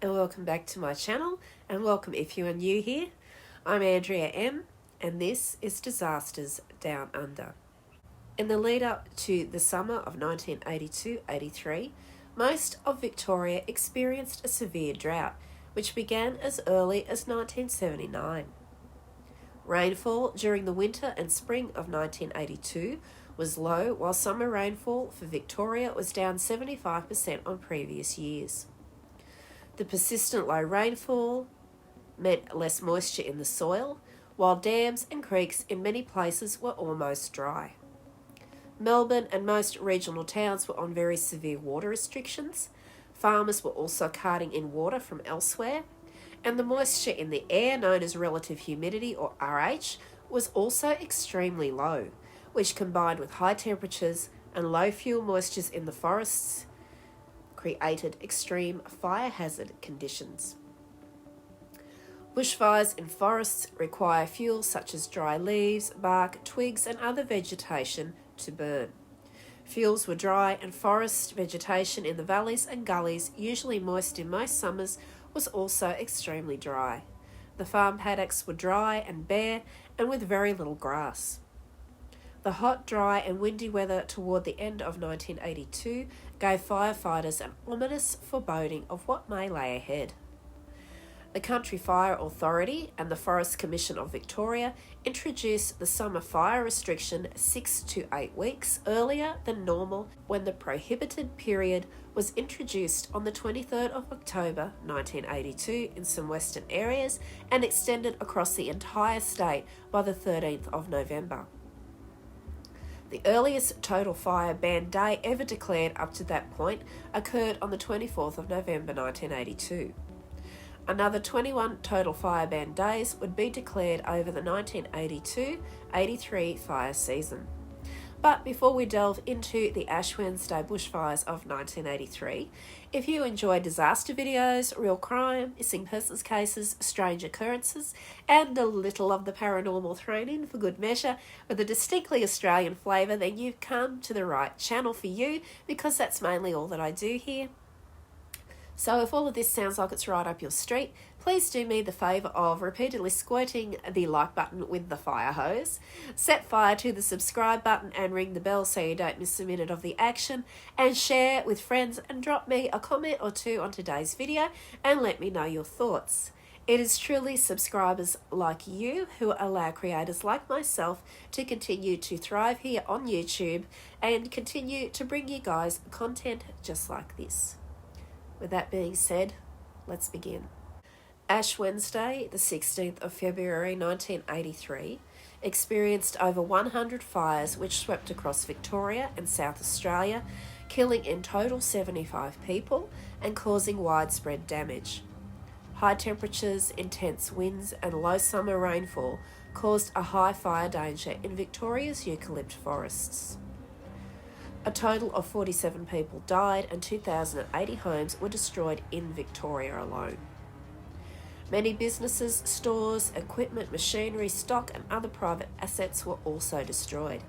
And welcome back to my channel, and welcome if you are new here. I'm Andrea.M. and this is Disasters Down Under. In the lead up to the summer of 1982-83, most of Victoria experienced a severe drought, which began as early as 1979. Rainfall during the winter and spring of 1982 was low, while summer rainfall for Victoria was down 75% on previous years. The persistent low rainfall meant less moisture in the soil, while dams and creeks in many places were almost dry. Melbourne and most regional towns were on very severe water restrictions. Farmers were also carting in water from elsewhere, and the moisture in the air, known as relative humidity or RH, was also extremely low, which combined with high temperatures and low fuel moistures in the forests created extreme fire hazard conditions. Bushfires in forests require fuel such as dry leaves, bark, twigs and other vegetation to burn. Fuels were dry, and forest vegetation in the valleys and gullies, usually moist in most summers, was also extremely dry. The farm paddocks were dry and bare and with very little grass. The hot, dry and windy weather toward the end of 1982 gave firefighters an ominous foreboding of what may lay ahead. The Country Fire Authority and the Forest Commission of Victoria introduced the summer fire restriction 6 to 8 weeks earlier than normal, when the prohibited period was introduced on the 23rd of October 1982 in some western areas and extended across the entire state by the 13th of November. The earliest total fire ban day ever declared up to that point occurred on the 24th of November 1982. Another 21 total fire ban days would be declared over the 1982-83 fire season. But before we delve into the Ash Wednesday bushfires of 1983, if you enjoy disaster videos, real crime, missing persons cases, strange occurrences, and a little of the paranormal thrown in for good measure with a distinctly Australian flavour, then you've come to the right channel for you, because that's mainly all that I do here. So if all of this sounds like it's right up your street, please do me the favour of repeatedly squirting the like button with the fire hose, set fire to the subscribe button and ring the bell so you don't miss a minute of the action, and share with friends and drop me a comment or two on today's video and let me know your thoughts. It is truly subscribers like you who allow creators like myself to continue to thrive here on YouTube and continue to bring you guys content just like this. With that being said, let's begin. Ash Wednesday, the 16th of February 1983, experienced over 100 fires which swept across Victoria and South Australia, killing in total 75 people and causing widespread damage. High temperatures, intense winds and low summer rainfall caused a high fire danger in Victoria's eucalypt forests. A total of 47 people died and 2,080 homes were destroyed in Victoria alone. Many businesses, stores, equipment, machinery, stock and other private assets were also destroyed.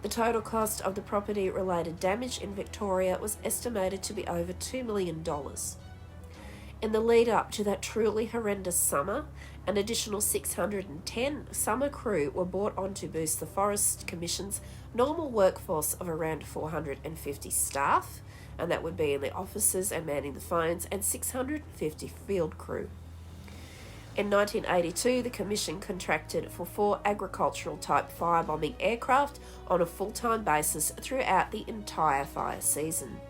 The total cost of the property-related damage in Victoria was estimated to be over $2 million. In the lead up to that truly horrendous summer, an additional 610 summer crew were brought on to boost the Forest Commission's normal workforce of around 450 staff, and that would be in the offices and manning the phones, and 650 field crew. In 1982, the Commission contracted for 4 agricultural-type firebombing aircraft on a full-time basis throughout the entire fire season.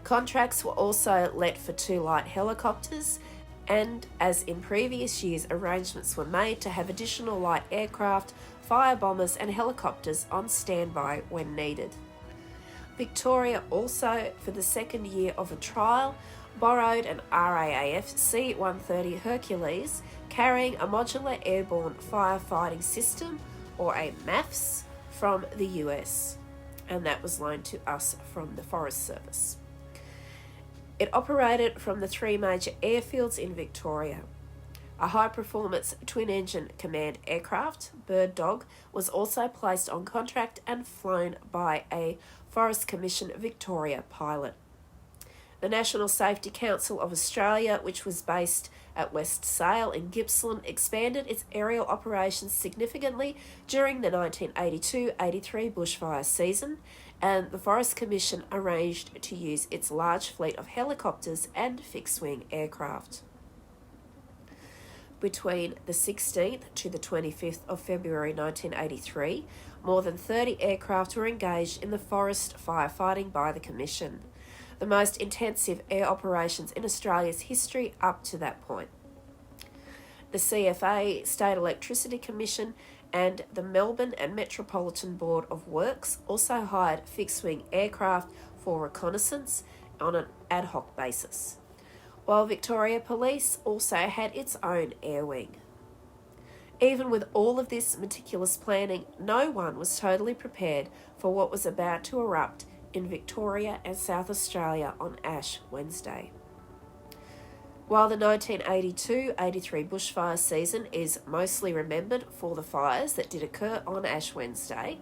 Contracts were also let for 2 light helicopters, and as in previous years, arrangements were made to have additional light aircraft, firebombers and helicopters on standby when needed. Victoria also, for the second year of a trial, borrowed an RAAF C-130 Hercules carrying a modular airborne firefighting system, or a MAFS, from the US, and that was loaned to us from the Forest Service. It operated from the 3 major airfields in Victoria. A high-performance twin-engine command aircraft, Bird Dog, was also placed on contract and flown by a Forest Commission Victoria pilot. The National Safety Council of Australia, which was based at West Sale in Gippsland, expanded its aerial operations significantly during the 1982-83 bushfire season, and the Forest Commission arranged to use its large fleet of helicopters and fixed-wing aircraft. Between the 16th to the 25th of February 1983, more than 30 aircraft were engaged in the forest firefighting by the Commission, the most intensive air operations in Australia's history up to that point. The CFA, State Electricity Commission, and the Melbourne and Metropolitan Board of Works also hired fixed-wing aircraft for reconnaissance on an ad hoc basis, while Victoria Police also had its own air wing. Even with all of this meticulous planning, no one was totally prepared for what was about to erupt in Victoria and South Australia on Ash Wednesday. While the 1982-83 bushfire season is mostly remembered for the fires that did occur on Ash Wednesday,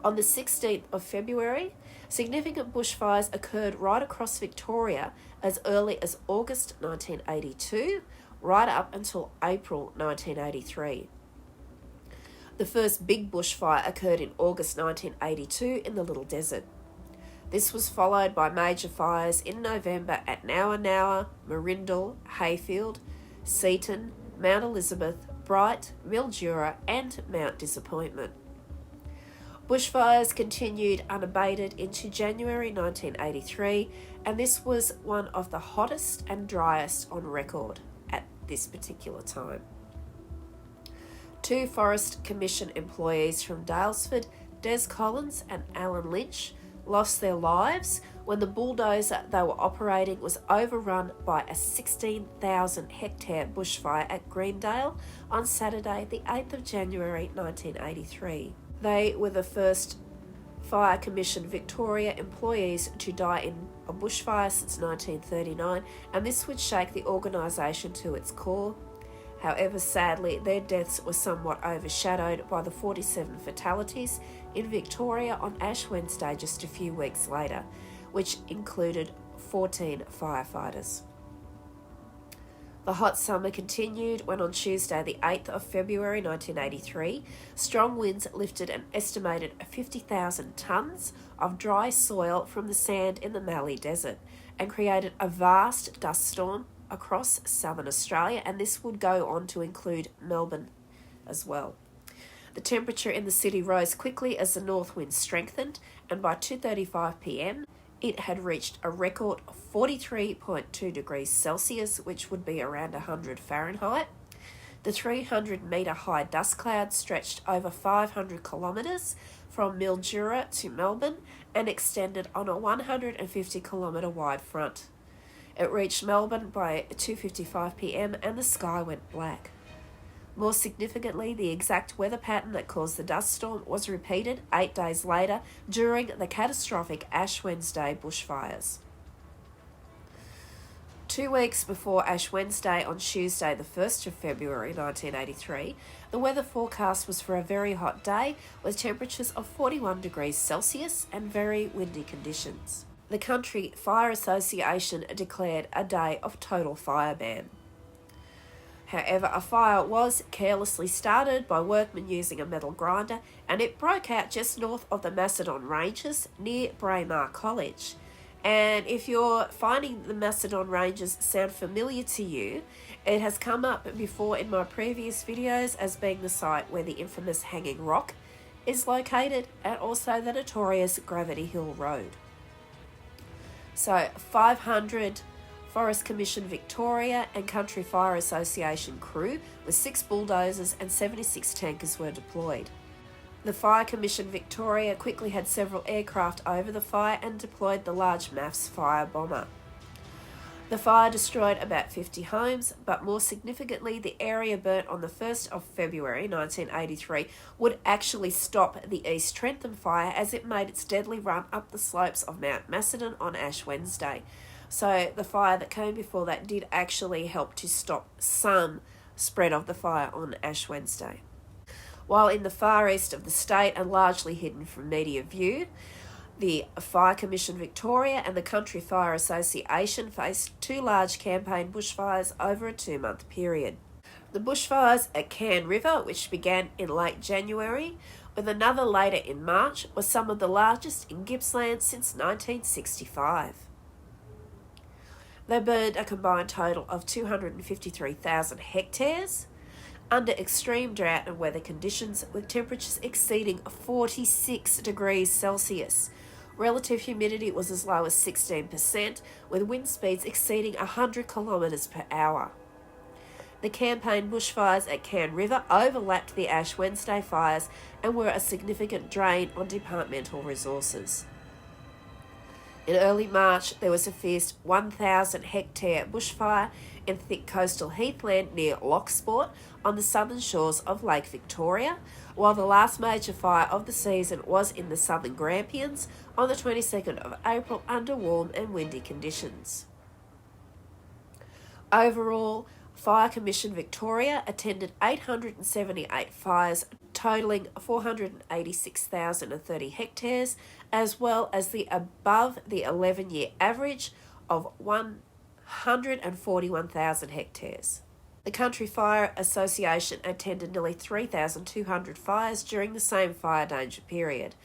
on the 16th of February, significant bushfires occurred right across Victoria as early as August 1982, right up until April 1983. The first big bushfire occurred in August 1982 in the Little Desert. This was followed by major fires in November at Nowa, Marindal, Hayfield, Seaton, Mount Elizabeth, Bright, Mildura and Mount Disappointment. Bushfires continued unabated into January 1983, and this was one of the hottest and driest on record at this particular time. 2 Forest Commission employees from Daylesford, Des Collins and Alan Lynch, lost their lives when the bulldozer they were operating was overrun by a 16,000 hectare bushfire at Greendale on Saturday the 8th of January 1983. They were the first Fire Commission Victoria employees to die in a bushfire since 1939, and this would shake the organisation to its core. However, sadly, their deaths were somewhat overshadowed by the 47 fatalities in Victoria on Ash Wednesday just a few weeks later, which included 14 firefighters. The hot summer continued when on Tuesday the 8th of February 1983, strong winds lifted an estimated 50,000 tonnes of dry soil from the sand in the Mallee Desert and created a vast dust storm across southern Australia, and this would go on to include Melbourne as well. The temperature in the city rose quickly as the north wind strengthened, and by 2:35 p.m, it had reached a record of 43.2 degrees Celsius, which would be around 100 Fahrenheit. The 300-metre high dust cloud stretched over 500 kilometres from Mildura to Melbourne and extended on a 150-kilometre wide front. It reached Melbourne by 2:55 p.m. and the sky went black. More significantly, the exact weather pattern that caused the dust storm was repeated 8 days later during the catastrophic Ash Wednesday bushfires. 2 weeks before Ash Wednesday, on Tuesday the 1st of February 1983, the weather forecast was for a very hot day with temperatures of 41 degrees Celsius and very windy conditions. The Country Fire Association declared a day of total fire ban. However, a fire was carelessly started by workmen using a metal grinder, and it broke out just north of the Macedon Ranges near Braemar College, And if you're finding the Macedon Ranges sound familiar to you, it has come up before in my previous videos as being the site where the infamous Hanging Rock is located, and also the notorious Gravity Hill Road. So 500 Forest Commission Victoria and Country Fire Association crew with 6 bulldozers and 76 tankers were deployed. The Fire Commission Victoria quickly had several aircraft over the fire and deployed the large MAFS fire bomber. The fire destroyed about 50 homes, but more significantly, the area burnt on the 1st of February 1983 would actually stop the East Trentham fire as it made its deadly run up the slopes of Mount Macedon on Ash Wednesday. So the fire that came before that did actually help to stop some spread of the fire on Ash Wednesday. While in the far east of the state and largely hidden from media view, the Fire Commission Victoria and the Country Fire Association faced 2 large campaign bushfires over a 2-month period. The bushfires at Cairn River, which began in late January, with another later in March, were some of the largest in Gippsland since 1965. They burned a combined total of 253,000 hectares, under extreme drought and weather conditions with temperatures exceeding 46 degrees Celsius. Relative humidity was as low as 16%, with wind speeds exceeding 100 kilometres per hour. The campaign bushfires at Cairn River overlapped the Ash Wednesday fires and were a significant drain on departmental resources. In early March, there was a fierce 1,000-hectare bushfire in thick coastal heathland near Locksport on the southern shores of Lake Victoria, while the last major fire of the season was in the southern Grampians on the 22nd of April under warm and windy conditions. Overall, Fire Commission Victoria attended 878 fires totalling 486,030 hectares, as well as the above the 11-year average of 141,000 hectares. The Country Fire Association attended nearly 3,200 fires during the same fire danger period,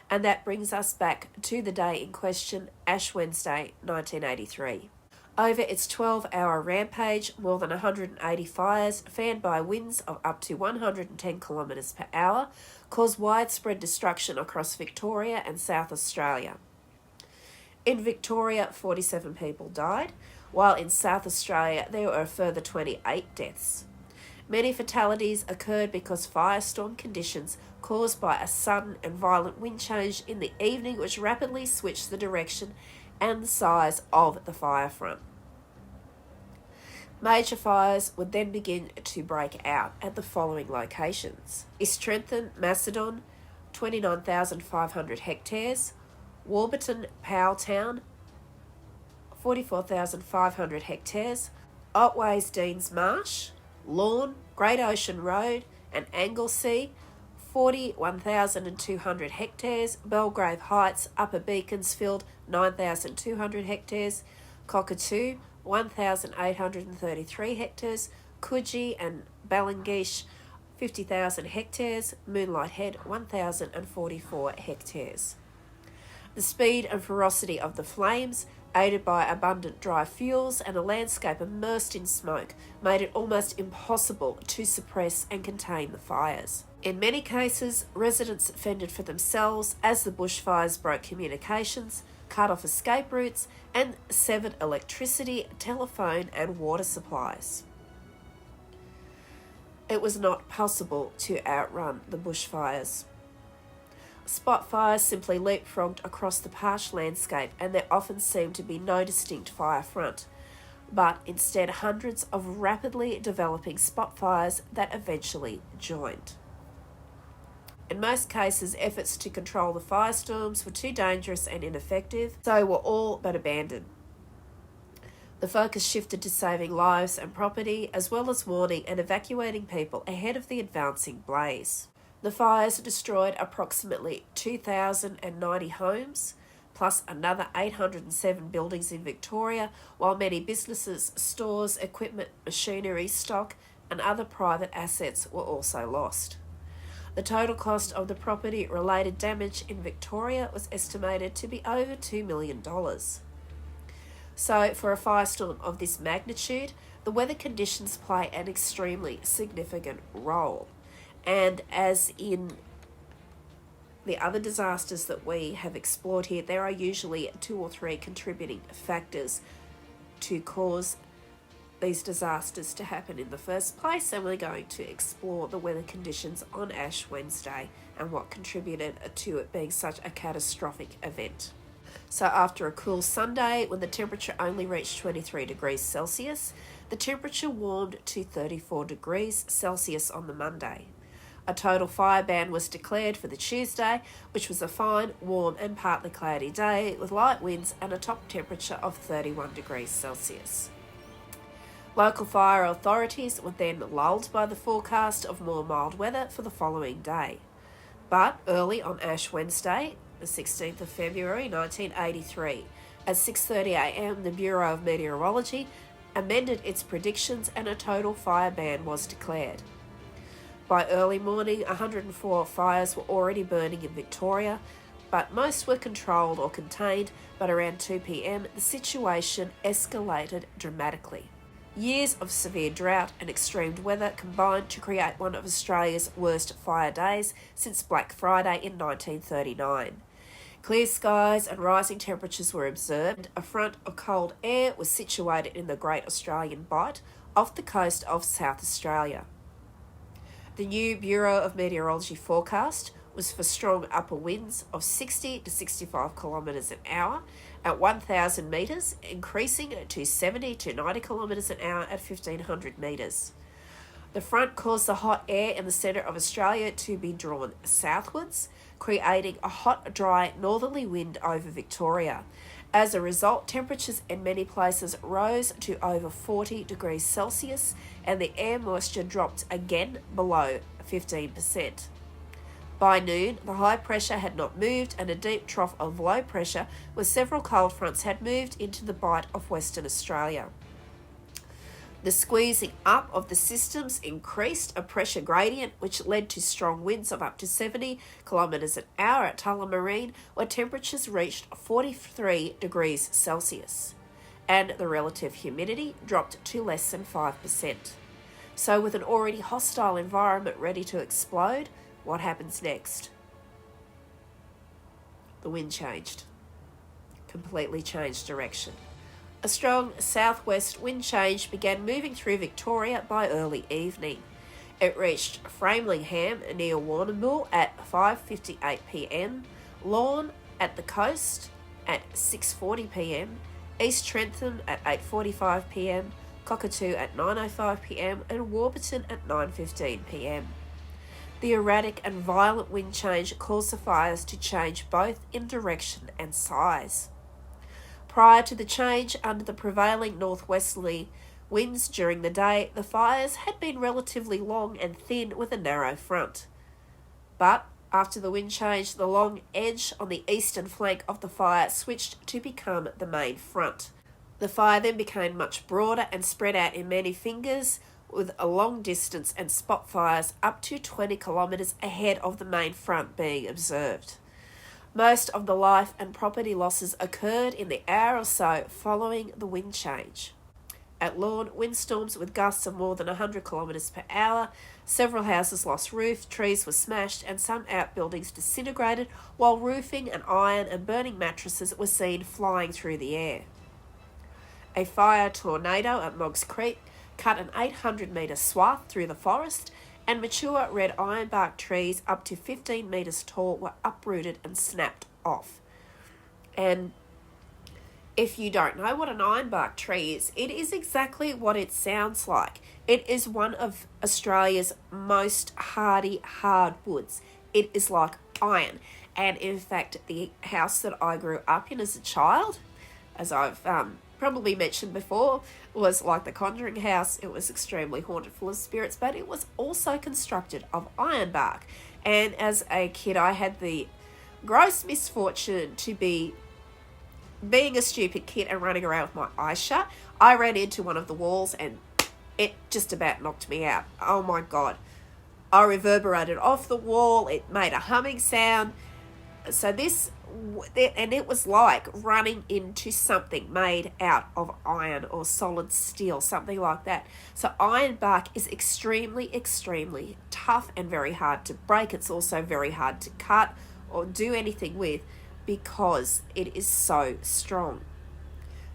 and that brings us back to the day in question, Ash Wednesday, 1983. Over its 12-hour rampage, more than 180 fires, fanned by winds of up to 110 kilometres per hour, caused widespread destruction across Victoria and South Australia. In Victoria, 47 people died, while in South Australia there were a further 28 deaths. Many fatalities occurred because firestorm conditions caused by a sudden and violent wind change in the evening which rapidly switched the direction and the size of the fire front. Major fires would then begin to break out at the following locations: East Trentham, Macedon, 29,500 hectares; Warburton, Powelltown, 44,500 hectares; Otways, Deans Marsh, Lorne, Great Ocean Road and Anglesea, 41,200 hectares; Belgrave Heights, Upper Beaconsfield, 9,200 hectares; Cockatoo, 1,833 hectares; Coogee and Ballingeesh, 50,000 hectares; Moonlight Head, 1,044 hectares. The speed and ferocity of the flames, aided by abundant dry fuels and a landscape immersed in smoke, made it almost impossible to suppress and contain the fires. In many cases, residents fended for themselves as the bushfires broke communications, cut off escape routes, and severed electricity, telephone, and water supplies. It was not possible to outrun the bushfires. Spot fires simply leapfrogged across the parched landscape, and there often seemed to be no distinct fire front, but instead hundreds of rapidly developing spot fires that eventually joined. In most cases, efforts to control the firestorms were too dangerous and ineffective, so were all but abandoned. The focus shifted to saving lives and property, as well as warning and evacuating people ahead of the advancing blaze. The fires destroyed approximately 2,090 homes, plus another 807 buildings in Victoria, while many businesses, stores, equipment, machinery, stock, and other private assets were also lost. The total cost of the property-related damage in Victoria was estimated to be over $2 million. So for a firestorm of this magnitude, the weather conditions play an extremely significant role. And as in the other disasters that we have explored here, there are usually 2 or 3 contributing factors to cause these disasters to happen in the first place, and we're going to explore the weather conditions on Ash Wednesday and what contributed to it being such a catastrophic event. So after a cool Sunday, when the temperature only reached 23 degrees Celsius, the temperature warmed to 34 degrees Celsius on the Monday. A total fire ban was declared for the Tuesday, which was a fine, warm and partly cloudy day with light winds and a top temperature of 31 degrees Celsius. Local fire authorities were then lulled by the forecast of more mild weather for the following day. But early on Ash Wednesday, the 16th of February 1983, at 6:30 a.m, the Bureau of Meteorology amended its predictions and a total fire ban was declared. By early morning, 104 fires were already burning in Victoria, but most were controlled or contained, but around 2 p.m, the situation escalated dramatically. Years of severe drought and extreme weather combined to create one of Australia's worst fire days since Black Friday in 1939. Clear skies and rising temperatures were observed. A front of cold air was situated in the Great Australian Bight off the coast of South Australia. The new Bureau of Meteorology forecast was for strong upper winds of 60 to 65 kilometres an hour at 1,000 metres, increasing to 70 to 90 kilometres an hour at 1,500 metres. The front caused the hot air in the centre of Australia to be drawn southwards, creating a hot, dry northerly wind over Victoria. As a result, temperatures in many places rose to over 40 degrees Celsius and the air moisture dropped again below 15%. By noon, the high pressure had not moved and a deep trough of low pressure with several cold fronts had moved into the bight of Western Australia. The squeezing up of the systems increased a pressure gradient which led to strong winds of up to 70 kilometres an hour at Tullamarine, where temperatures reached 43 degrees Celsius and the relative humidity dropped to less than 5%. So with an already hostile environment ready to explode, what happens next? The wind changed. Completely changed direction. A strong southwest wind change began moving through Victoria by early evening. It reached Framlingham near Warrnambool at 5:58 p.m, Lorne at the coast at 6:40 p.m, East Trentham at 8:45 p.m, Cockatoo at 9:05 p.m, and Warburton at 9:15 p.m. The erratic and violent wind change caused the fires to change both in direction and size. Prior to the change, under the prevailing northwesterly winds during the day, the fires had been relatively long and thin with a narrow front. But after the wind change, the long edge on the eastern flank of the fire switched to become the main front. The fire then became much broader and spread out in many fingers, with a long distance and spot fires up to 20 kilometres ahead of the main front being observed. Most of the life and property losses occurred in the hour or so following the wind change. At Lorne, windstorms with gusts of more than 100 kilometres per hour, several houses lost roof, trees were smashed and some outbuildings disintegrated, while roofing and iron and burning mattresses were seen flying through the air. A fire tornado at Moggs Creek cut an 800-metre swath through the forest, and mature red ironbark trees up to 15 metres tall were uprooted and snapped off. And if you don't know what an ironbark tree is, it is exactly what it sounds like. It is one of Australia's most hardy hardwoods. It is like iron. And in fact, the house that I grew up in as a child, as I've probably mentioned before, was like the Conjuring house. It was extremely haunted, full of spirits, but it was also constructed of ironbark. And as a kid, I had the gross misfortune to be being a stupid kid and running around with my eyes shut. I ran into one of the walls and it just about knocked me out. Oh my God. I reverberated off the wall. It made a humming sound. So this and it was like running into something made out of iron or solid steel, something like that. So iron bark is extremely, extremely tough and very hard to break. It's also very hard to cut or do anything with because it is so strong.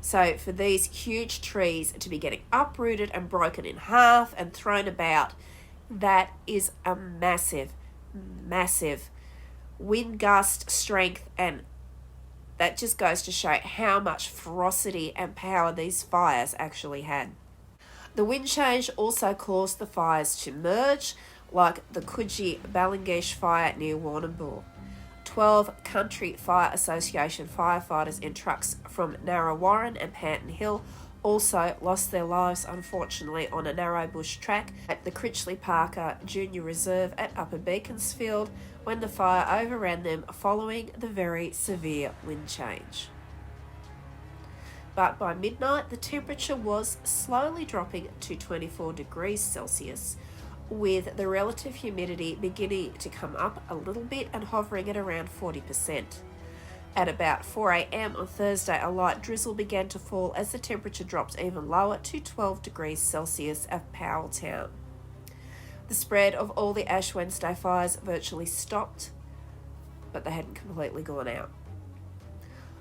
So for these huge trees to be getting uprooted and broken in half and thrown about, that is a massive, massive wind gust strength, and that just goes to show how much ferocity and power these fires actually had. The wind change also caused the fires to merge, like the Coogee Ballingesh fire near Warrnambool. 12 Country Fire Association firefighters in trucks from Narra and Panton Hill also lost their lives, unfortunately, on a narrow bush track at the Critchley Parker Junior Reserve at Upper Beaconsfield when the fire overran them following the very severe wind change. But by midnight, the temperature was slowly dropping to 24 degrees Celsius, with the relative humidity beginning to come up a little bit and hovering at around 40%. At about 4 a.m. on Thursday, a light drizzle began to fall as the temperature dropped even lower to 12 degrees Celsius at Powelltown. The spread of all the Ash Wednesday fires virtually stopped, but they hadn't completely gone out.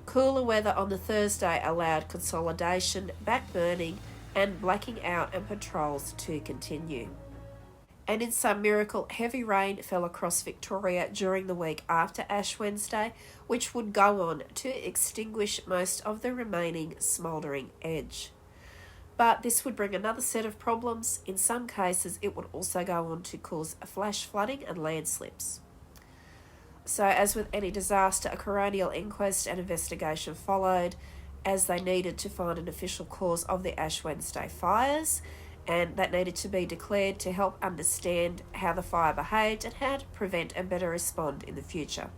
Cooler weather on the Thursday allowed consolidation, back burning, and blacking out and patrols to continue. And in some miracle, heavy rain fell across Victoria during the week after Ash Wednesday, which would go on to extinguish most of the remaining smouldering edge. But this would bring another set of problems. In some cases, it would also go on to cause flash flooding and landslips. So, as with any disaster, a coronial inquest and investigation followed, as they needed to find an official cause of the Ash Wednesday fires, and that needed to be declared to help understand how the fire behaved and how to prevent and better respond in the future.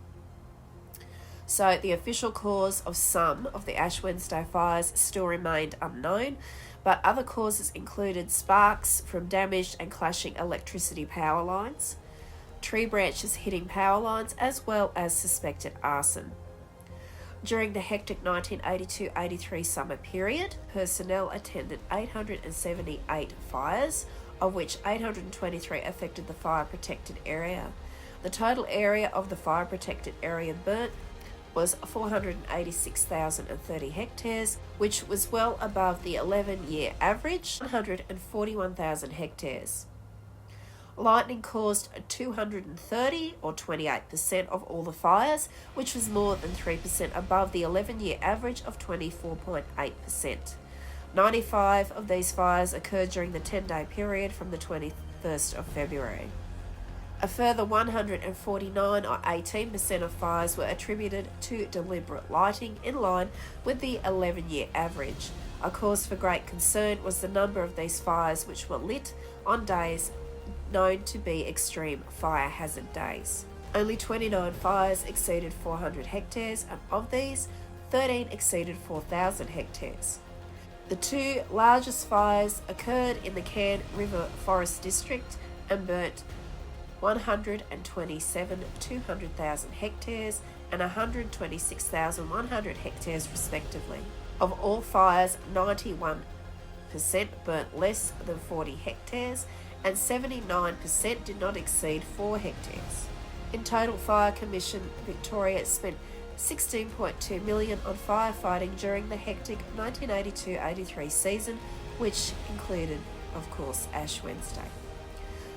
So the official cause of some of the Ash Wednesday fires still remained unknown, but other causes included sparks from damaged and clashing electricity power lines, tree branches hitting power lines, as well as suspected arson. During the hectic 1982-83 summer period, personnel attended 878 fires, of which 823 affected the fire-protected area. The total area of the fire-protected area burnt was 486,030 hectares, which was well above the 11-year average, 141,000 hectares. Lightning caused 230 or 28% of all the fires, which was more than 3% above the 11-year average of 24.8%. 95 of these fires occurred during the 10-day period from the 21st of February. A further 149 or 18% of fires were attributed to deliberate lighting, in line with the 11-year average. A cause for great concern was the number of these fires which were lit on days known to be extreme fire hazard days. Only 29 fires exceeded 400 hectares, and of these, 13 exceeded 4,000 hectares. The two largest fires occurred in the Cairn River Forest District and burnt 127 200,000 hectares and 126,100 hectares respectively. Of all fires, 91% burnt less than 40 hectares and 79% did not exceed 4 hectares. In total, Fire Commission Victoria spent $16.2 million on firefighting during the hectic 1982-83 season, which included, of course, Ash Wednesday.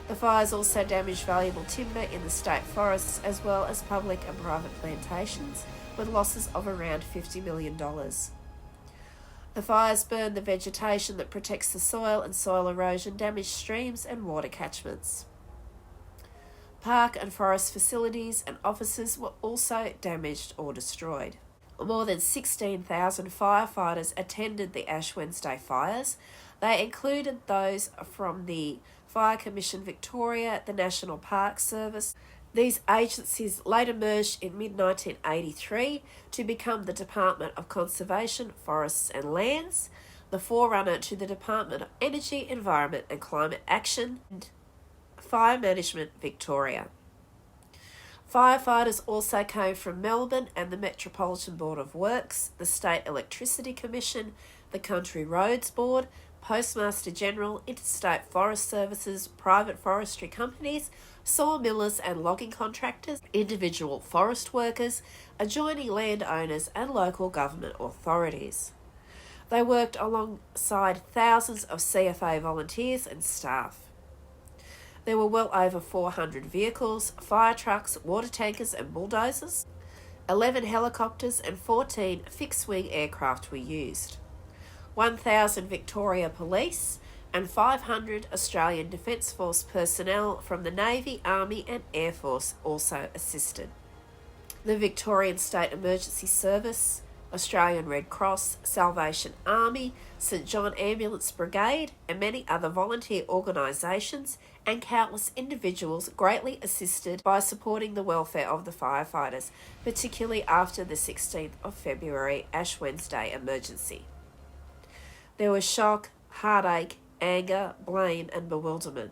The fires also damaged valuable timber in the state forests as well as public and private plantations, with losses of around $50 million. The fires burned the vegetation that protects the soil, and soil erosion damaged streams and water catchments. Park and forest facilities and offices were also damaged or destroyed. More than 16,000 firefighters attended the Ash Wednesday fires. They included those from the Fire Commission Victoria, the National Park Service. These agencies later merged in mid-1983 to become the Department of Conservation, Forests and Lands, the forerunner to the Department of Energy, Environment and Climate Action, and Fire Management Victoria. Firefighters also came from Melbourne and the Metropolitan Board of Works, the State Electricity Commission, the Country Roads Board, Postmaster General, Interstate Forest Services, private forestry companies, sawmillers and logging contractors, individual forest workers, adjoining landowners and local government authorities. They worked alongside thousands of CFA volunteers and staff. There were well over 400 vehicles, fire trucks, water tankers and bulldozers. 11 helicopters and 14 fixed-wing aircraft were used. 1,000 Victoria Police and 500 Australian Defence Force personnel from the Navy, Army and Air Force also assisted. The Victorian State Emergency Service, Australian Red Cross, Salvation Army, St John Ambulance Brigade and many other volunteer organisations and countless individuals greatly assisted by supporting the welfare of the firefighters, particularly after the 16th of February Ash Wednesday emergency. There was shock, heartache, anger, blame and bewilderment.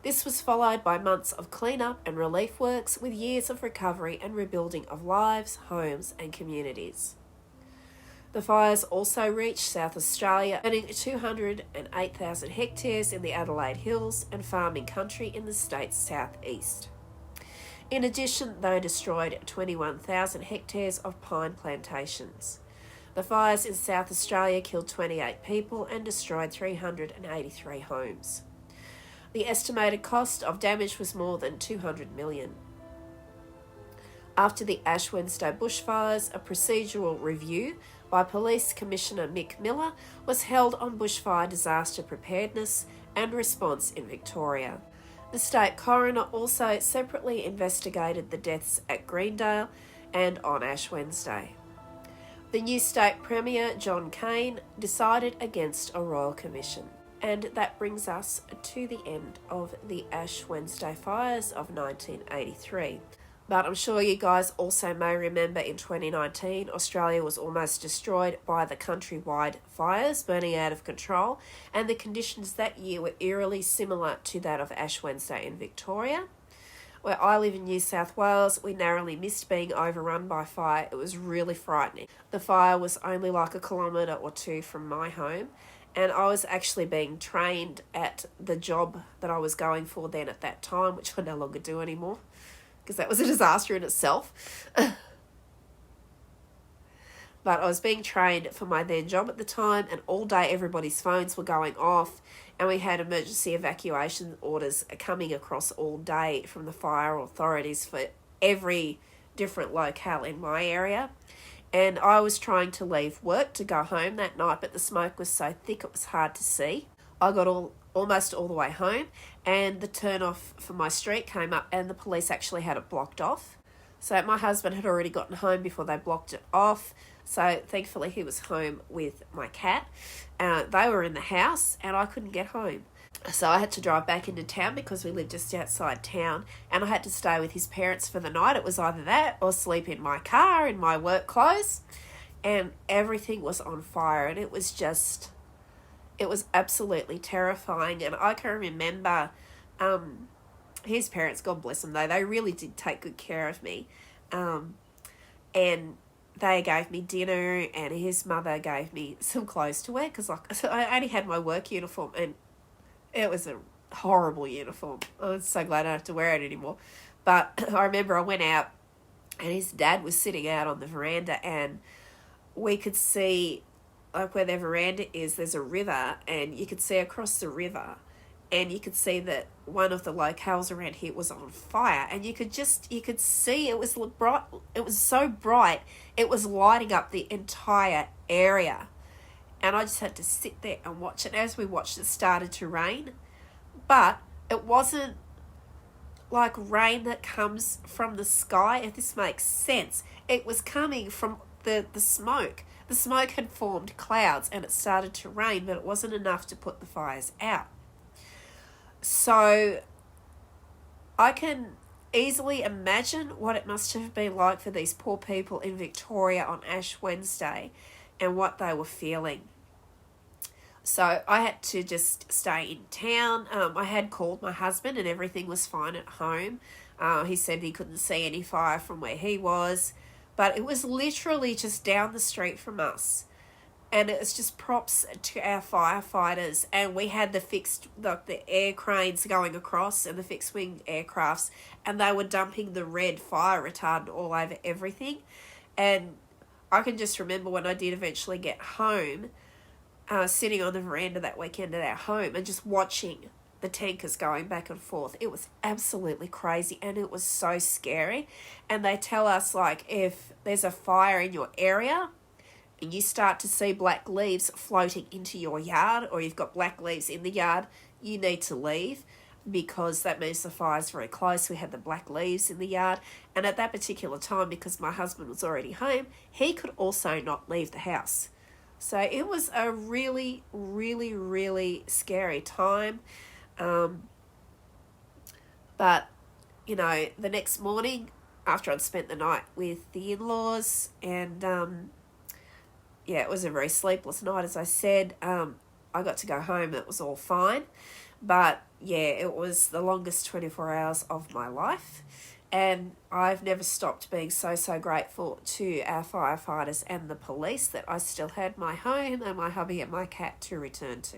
This was followed by months of clean-up and relief works with years of recovery and rebuilding of lives, homes and communities. The fires also reached South Australia, burning 208,000 hectares in the Adelaide Hills and farming country in the state's southeast. In addition, they destroyed 21,000 hectares of pine plantations. The fires in South Australia killed 28 people and destroyed 383 homes. The estimated cost of damage was more than $200 million. After the Ash Wednesday bushfires, a procedural review by Police Commissioner Mick Miller was held on bushfire disaster preparedness and response in Victoria. The state coroner also separately investigated the deaths at Greendale and on Ash Wednesday. The new state premier, John Cain, decided against a royal commission. And that brings us to the end of the Ash Wednesday fires of 1983. But I'm sure you guys also may remember in 2019, Australia was almost destroyed by the countrywide fires burning out of control, and the conditions that year were eerily similar to that of Ash Wednesday in Victoria. Where I live in New South Wales, we narrowly missed being overrun by fire. It was really frightening. The fire was only like 1 kilometre or 2 from my home, and I was actually being trained at the job that I was going for then at that time, which I no longer do anymore, because that was a disaster in itself. But I was being trained for my then job at the time, and all day everybody's phones were going off, and we had emergency evacuation orders coming across all day from the fire authorities for every different locale in my area. And I was trying to leave work to go home that night, but the smoke was so thick it was hard to see. I got almost all the way home, and the turn off for my street came up, and the police actually had it blocked off. So my husband had already gotten home before they blocked it off. So thankfully he was home with my cat. They were in the house and I couldn't get home. So I had to drive back into town because we lived just outside town, and I had to stay with his parents for the night. It was either that or sleep in my car in my work clothes, and everything was on fire, and it was absolutely terrifying. And I can remember his parents, God bless them though, they really did take good care of me, and they gave me dinner, and his mother gave me some clothes to wear because I only had my work uniform, and it was a horrible uniform. I was so glad I don't have to wear it anymore. But I remember I went out and his dad was sitting out on the veranda, and we could see, like where their veranda is, there's a river, and you could see across the river, and you could see that one of the locales around here was on fire, and you could see it was bright. It was so bright, it was lighting up the entire area. And I just had to sit there and watch it. As we watched, it started to rain. But it wasn't like rain that comes from the sky, if this makes sense. It was coming from the smoke. The smoke had formed clouds and it started to rain, but it wasn't enough to put the fires out. So I can easily imagine what it must have been like for these poor people in Victoria on Ash Wednesday and what they were feeling. So I had to just stay in town. I had called my husband and everything was fine at home. He said he couldn't see any fire from where he was, but it was literally just down the street from us. And it was just props to our firefighters. And we had the air cranes going across and the fixed wing aircrafts, and they were dumping the red fire retardant all over everything. And I can just remember when I did eventually get home, sitting on the veranda that weekend at our home and just watching the tankers going back and forth. It was absolutely crazy, and it was so scary. And they tell us, like, if there's a fire in your area and you start to see black leaves floating into your yard, or you've got black leaves in the yard, you need to leave, because that means the fire's very close. We had the black leaves in the yard, and at that particular time, because my husband was already home, he could also not leave the house. So it was a really, really, really scary time. But, you know, the next morning, after I'd spent the night with the in-laws, and it was a very sleepless night, as I said. I got to go home. It was all fine. But, yeah, it was the longest 24 hours of my life. And I've never stopped being so grateful to our firefighters and the police that I still had my home and my hubby and my cat to return to.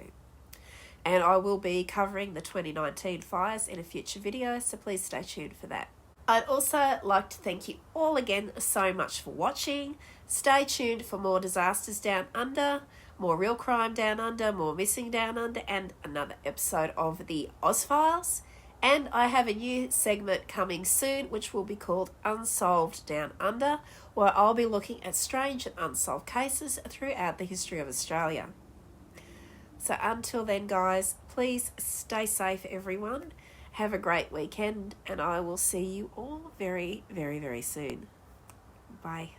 And I will be covering the 2019 fires in a future video, so please stay tuned for that. I'd also like to thank you all again so much for watching. Stay tuned for more disasters down under, more real crime down under, more missing down under, and another episode of the Oz Files. And I have a new segment coming soon, which will be called Unsolved Down Under, where I'll be looking at strange and unsolved cases throughout the history of Australia. So until then, guys, please stay safe, everyone. Have a great weekend, and I will see you all very, very, very soon. Bye.